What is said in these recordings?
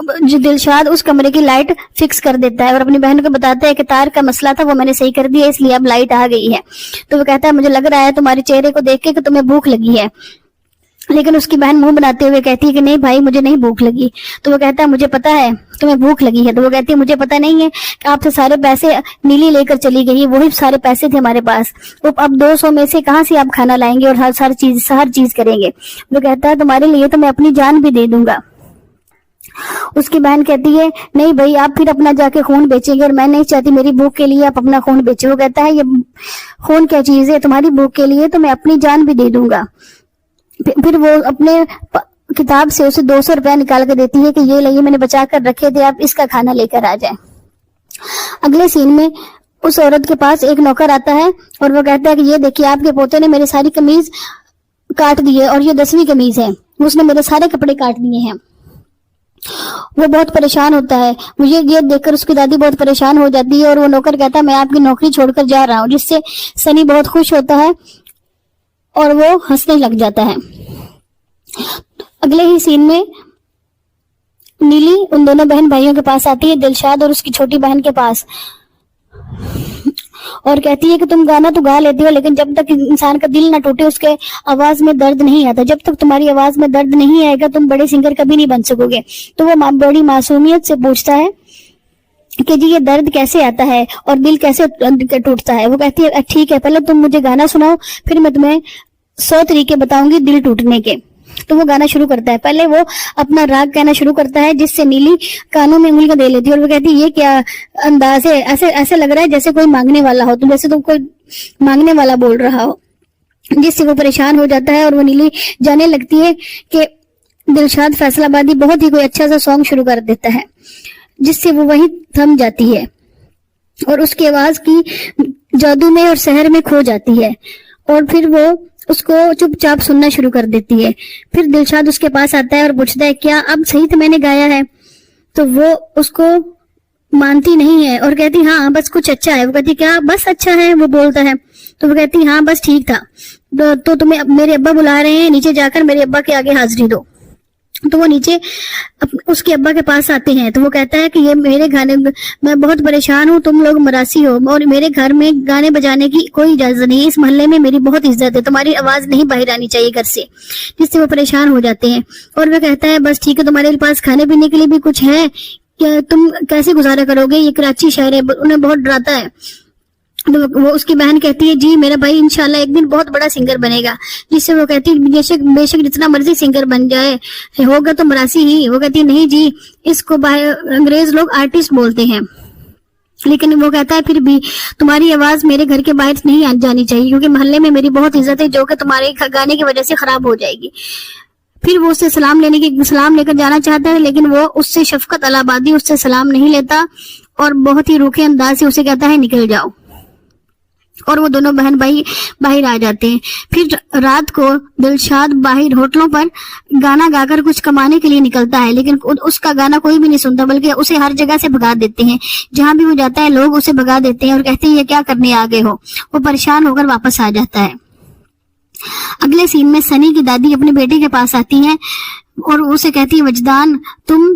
جو دلشاد اس کمرے کی لائٹ فکس کر دیتا ہے اور اپنی بہن کو بتاتا ہے کہ تار کا مسئلہ تھا وہ میں نے صحیح کر دیا اس لیے اب لائٹ آ گئی ہے. تو وہ کہتا ہے مجھے لگ رہا ہے تمہارے چہرے کو دیکھ کے کہ تمہیں بھوک لگی ہے. لیکن اس کی بہن منہ بناتے ہوئے کہتی ہے کہ نہیں بھائی مجھے نہیں بھوک لگی. تو وہ کہتا ہے مجھے پتا ہے تمہیں بھوک لگی ہے. تو وہ کہتی ہے مجھے پتا نہیں ہے کہ آپ سے سارے پیسے نیلی لے کر چلی گئی, وہی سارے پیسے تھے ہمارے پاس, اب 200 میں سے کہاں سے آپ کھانا لائیں گے اور ہر چیز کریں گے. وہ کہتا ہے تمہارے لیے تو میں اپنی جان بھی دے دوں گا. اس کی بہن کہتی ہے نہیں بھائی آپ پھر اپنا جا کے خون بیچیں گے اور میں نہیں چاہتی میری بھوک کے لیے آپ اپنا خون بیچیں. وہ کہتا ہے یہ خون کیا چیز ہے, تمہاری بھوک کے لیے تو میں اپنی جان بھی دے دوں گا. پھر وہ اپنے کتاب سے اسے 200 روپے نکال کے دیتی ہے کہ یہ لئیے میں نے بچا کر رکھے تھے, آپ اس کا کھانا لے کر آ جائیں. اگلے سین میں اس عورت کے پاس ایک نوکر آتا ہے اور وہ کہتا ہے کہ یہ دیکھیے آپ کے پوتے نے میری ساری قمیض کاٹ دی ہے اور یہ 10ویں قمیض ہے, اس نے میرے سارے کپڑے کاٹ دیے ہیں. وہ بہت پریشان ہوتا ہے. مجھے یہ دیکھ کر اس کی دادی بہت پریشان ہو جاتی ہے اور وہ نوکر کہتا ہے میں آپ کی نوکری چھوڑ کر جا رہا ہوں, جس سے سنی بہت خوش ہوتا ہے اور وہ ہنسنے لگ جاتا ہے. اگلے ہی سین میں نیلی ان دونوں بہن بھائیوں کے پاس آتی ہے, دلشاد اور اس کی چھوٹی بہن کے پاس, اور کہتی ہے کہ تم گانا تو گا لیتی ہو لیکن جب تک انسان کا دل نہ ٹوٹے اس کے آواز میں درد نہیں آتا. جب تک تمہاری آواز میں درد نہیں آئے گا تم بڑے سنگر کبھی نہیں بن سکو گے. تو وہ بڑی معصومیت سے پوچھتا ہے کہ جی یہ درد کیسے آتا ہے اور دل کیسے ٹوٹتا ہے. وہ کہتی ہے ٹھیک ہے پہلے تم مجھے گانا سناؤ پھر میں تمہیں 100 طریقے بتاؤں گی دل ٹوٹنے کے. تو وہ گانا شروع کرتا ہے. پہلے وہ اپنا راگ کہنا شروع کرتا ہے جس سے نیلی کانوں میں انگلیاں دے لیتی ہے اور وہ کہتی ہے یہ کیا انداز ہے, ایسے لگ رہا ہے جیسے کوئی مانگنے والا ہو, جیسے تو کوئی مانگنے والا بول رہا ہو, جس سے وہ پریشان ہو جاتا ہے. اور وہ نیلی جانے لگتی ہے کہ دلشاد فیصل آبادی بہت ہی کوئی اچھا سا سانگ شروع کر دیتا ہے جس سے وہ وہیں تھم جاتی ہے اور اس کی آواز کی جادو میں اور سحر میں کھو جاتی ہے اور پھر وہ اس کو چپ چاپ سننا شروع کر دیتی ہے. پھر دلشاد اس کے پاس آتا ہے اور پوچھتا ہے کیا اب صحیح تو میں نے گایا ہے؟ تو وہ اس کو مانتی نہیں ہے اور کہتی ہاں بس کچھ اچھا ہے. وہ کہتی کیا بس اچھا ہے؟ وہ بولتا ہے تو وہ کہتی ہاں بس ٹھیک تھا. تو تمہیں میرے ابا بلا رہے ہیں, نیچے جا کر میرے ابا کے آگے حاضری دو. تو وہ نیچے اس کے ابا کے پاس آتے ہیں. تو وہ کہتا ہے کہ یہ میرے گانے, میں بہت پریشان ہوں, تم لوگ مراسی ہو اور میرے گھر میں گانے بجانے کی کوئی اجازت نہیں ہے, اس محلے میں میری بہت عزت ہے, تمہاری آواز نہیں باہر آنی چاہیے گھر سے. جس سے وہ پریشان ہو جاتے ہیں اور وہ کہتا ہے بس ٹھیک ہے تمہارے پاس کھانے پینے کے لیے بھی کچھ ہے کیا, تم کیسے گزارا کرو گے, یہ کراچی شہر ہے, انہیں بہت ڈراتا ہے. تو وہ اس کی بہن کہتی ہے جی میرا بھائی انشاءاللہ ایک دن بہت بڑا سنگر بنے گا. جس سے وہ کہتی ہے بے شک جتنا مرضی سنگر بن جائے ہوگا تو مراسی ہی. وہ کہتی ہے نہیں جی اس کو انگریز لوگ آرٹسٹ بولتے ہیں. لیکن وہ کہتا ہے پھر بھی تمہاری آواز میرے گھر کے باہر نہیں جانی چاہیے کیونکہ محلے میں میری بہت عزت ہے جو کہ تمہارے گانے کی وجہ سے خراب ہو جائے گی. پھر وہ اس سے سلام لے کر جانا چاہتا ہے لیکن وہ اس سے شفقت آبادی اس سے سلام نہیں لیتا اور بہت ہی روکھے انداز سے اسے کہتا ہے نکل جاؤ. اور وہ دونوں بہن بھائی باہر آ جاتے ہیں. پھر رات کو دلشاد باہر ہوٹلوں پر گانا گا کر کچھ کمانے کے لیے نکلتا ہے لیکن اس کا گانا کوئی بھی نہیں سنتا بلکہ اسے ہر جگہ سے بھگا دیتے ہیں. جہاں بھی وہ جاتا ہے لوگ اسے بھگا دیتے ہیں اور کہتے ہیں یہ کیا کرنے آ گئے ہو. وہ پریشان ہو کر واپس آ جاتا ہے. اگلے سین میں سنی کی دادی اپنے بیٹے کے پاس آتی ہیں اور اسے کہتی ہے وجدان تم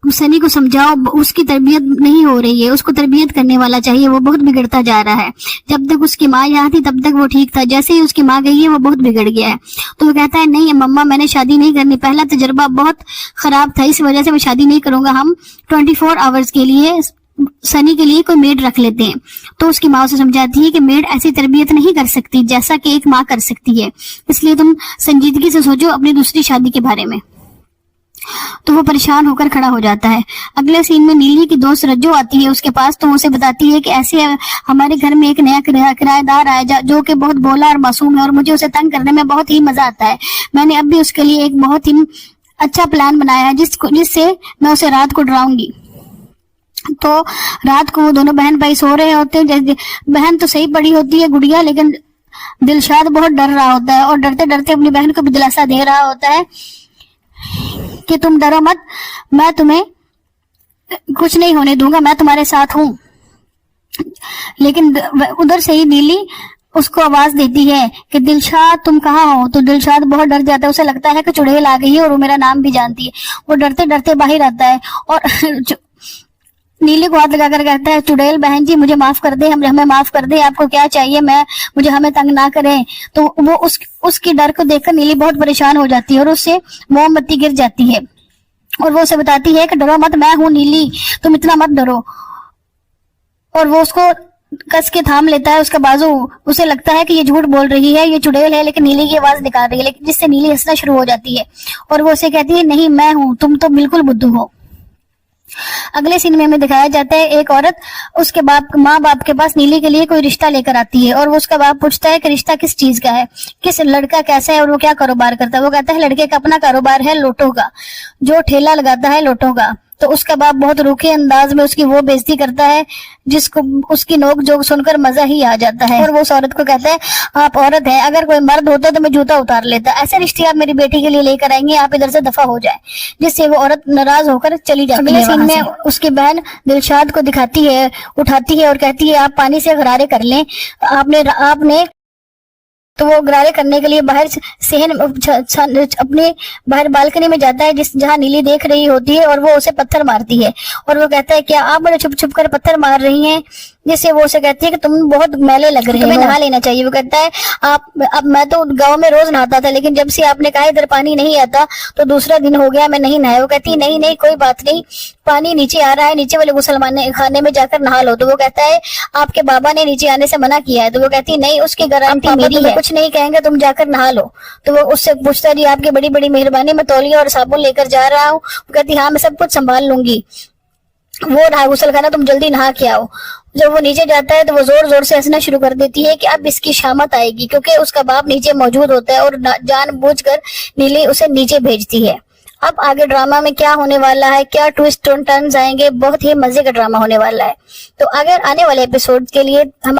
سنی کو سمجھاؤ, اس کی تربیت نہیں ہو رہی ہے, اس کو تربیت کرنے والا چاہیے, وہ بہت بگڑتا جا رہا ہے. جب تک اس کی ماں یہاں تھی تب تک وہ ٹھیک تھا, جیسے ہی اس کی ماں گئی ہے وہ بہت بگڑ گیا ہے. تو وہ کہتا ہے نہیں مما میں نے شادی نہیں کرنی, پہلا تجربہ بہت خراب تھا اس وجہ سے میں شادی نہیں کروں گا, ہم 24 آورز کے لیے سنی کے لیے کوئی میڈ رکھ لیتے ہیں. تو اس کی ماں اسے سمجھاتی ہے کہ میڈ ایسی تربیت نہیں کر سکتی جیسا کہ ایک ماں کر سکتی ہے, اس لیے تم سنجیدگی سے سوچو اپنی دوسری شادی کے بارے میں. تو وہ پریشان ہو کر کھڑا ہو جاتا ہے. اگلے سین میں نیلی کی دوست رجو آتی ہے اس کے پاس, تو اسے بتاتی ہے کہ ایسے ہمارے گھر میں ایک نیا کرایہ دار آیا جو کہ بہت بولا اور معصوم ہے اور مجھے اسے تنگ کرنے میں بہت ہی مزہ آتا ہے. میں نے اب بھی اس کے لیے ایک بہت ہی اچھا پلان بنایا ہے جس سے میں اسے رات کو ڈراؤں گی. تو رات کو وہ دونوں بہن بھائی سو رہے ہوتے ہیں. بہن تو صحیح پڑی ہوتی ہے گڑیا, لیکن دلشاد بہت ڈر رہا ہوتا ہے اور ڈرتے ڈرتے اپنی بہن کو بھی دلاسا دے رہا ہوتا ہے کہ تم ڈرو مت, میں تمہیں کچھ نہیں ہونے دوں گا, میں تمہارے ساتھ ہوں. لیکن ادھر سے ہی نیلی اس کو آواز دیتی ہے کہ دلشاد تم کہاں ہو. تو دلشاد بہت ڈر جاتا ہے, اسے لگتا ہے کہ چڑیل آ گئی ہے اور وہ میرا نام بھی جانتی ہے. وہ ڈرتے ڈرتے باہر آتا ہے اور نیلی کو ہاتھ لگا کر کہتا ہے چڑیل بہن جی مجھے معاف کر دے, ہمیں معاف کر دے, آپ کو کیا چاہیے, مجھے ہمیں تنگ نہ کریں. تو وہ اس کی ڈر کو دیکھ کر نیلی بہت پریشان ہو جاتی ہے اور اس سے موم بتی گر جاتی ہے اور وہ اسے بتاتی ہے کہ ڈرو مت, میں ہوں نیلی, تم اتنا مت ڈرو. اور وہ اس کو کس کے تھام لیتا ہے اس کا بازو. اسے لگتا ہے کہ یہ جھوٹ بول رہی ہے, یہ چڑیل ہے, لیکن نیلی کی آواز نکال رہی ہے, لیکن جس سے نیلی ہنسنا شروع ہو جاتی ہے اور وہ اسے کہتی ہے نہیں میں ہوں, تم تو بالکل بدھو ہو. اگلے سین میں ہمیں دکھایا جاتا ہے ایک عورت اس کے ماں باپ کے پاس نیلی کے لیے کوئی رشتہ لے کر آتی ہے اور وہ اس کا باپ پوچھتا ہے کہ رشتہ کس چیز کا ہے, کس لڑکا کیسا ہے اور وہ کیا کاروبار کرتا ہے. وہ کہتا ہے لڑکے کا اپنا کاروبار ہے لوٹوں کا, جو ٹھیلا لگاتا ہے لوٹوں کا. تو اس کا باپ بہت روکھے انداز میں اس کی وہ بےزتی کرتا ہے جس کو اس کی نوک جوک سن کر مزہ ہی آ جاتا ہے اور وہ اس عورت کو کہتا ہے آپ عورت ہیں, اگر کوئی مرد ہوتا تو میں جوتا اتار لیتا, ایسے رشتے آپ میری بیٹی کے لیے لے کر آئیں گے, آپ ادھر سے دفع ہو جائیں. جس سے وہ عورت ناراض ہو کر چلی جاتی ہے. اگلے سین میں اس کی بہن دلشاد کو دکھاتی ہے, اٹھاتی ہے اور کہتی ہے آپ پانی سے غرارے کر لیں. آپ نے تو وہ غرارے کرنے کے لیے باہر صحن اپنے باہر بالکنی میں جاتا ہے جہاں نیلی دیکھ رہی ہوتی ہے اور وہ اسے پتھر مارتی ہے اور وہ کہتا ہے کیا آپ مجھے چھپ چھپ کر پتھر مار رہی ہیں, جس سے وہ اسے کہتی ہے کہ تم بہت میلے لگ رہے ہیں, تمہیں نہا لینا چاہیے. وہ کہتا ہے اب میں تو گاؤں میں روز نہاتا تھا, لیکن جب سے آپ نے کہا ادھر پانی نہیں آتا تو دوسرا دن ہو گیا میں نہیں نہایا. وہ کہتی ہے نہیں کوئی بات نہیں, پانی نیچے آ رہا ہے, نیچے والے غسل خانے میں جا کر نہا لو. تو وہ کہتا ہے آپ کے بابا نے نیچے آنے سے منع کیا ہے. تو وہ کہتی ہے نہیں, اس کی گارنٹی میری ہے, کچھ نہیں کہیں گے, تم جا کر نہا لو. تو وہ اس سے پوچھتا ہے جی آپ کی بڑی بڑی مہربانی, میں تولیہ اور صابن لے کر جا رہا ہوں. وہ کہتی ہاں میں سب کچھ سنبھال لوں گی, وہ رہا غسل خانہ, تم جلدی نہا کے آؤ. جب وہ نیچے جاتا ہے تو وہ زور زور سے ہنسنا شروع کر دیتی ہے کہ اب اس کی شامت آئے گی, کیونکہ اس کا باپ نیچے موجود ہوتا ہے اور جان بوجھ کر نیلی اسے نیچے بھیجتی ہے. اب آگے ڈرامہ میں کیا ہونے والا ہے, کیا ٹویسٹ ٹرنز آئیں گے, بہت ہی مزے کا ڈرامہ ہونے والا ہے. تو اگر آنے والے ایپیسوڈ کے لیے ہم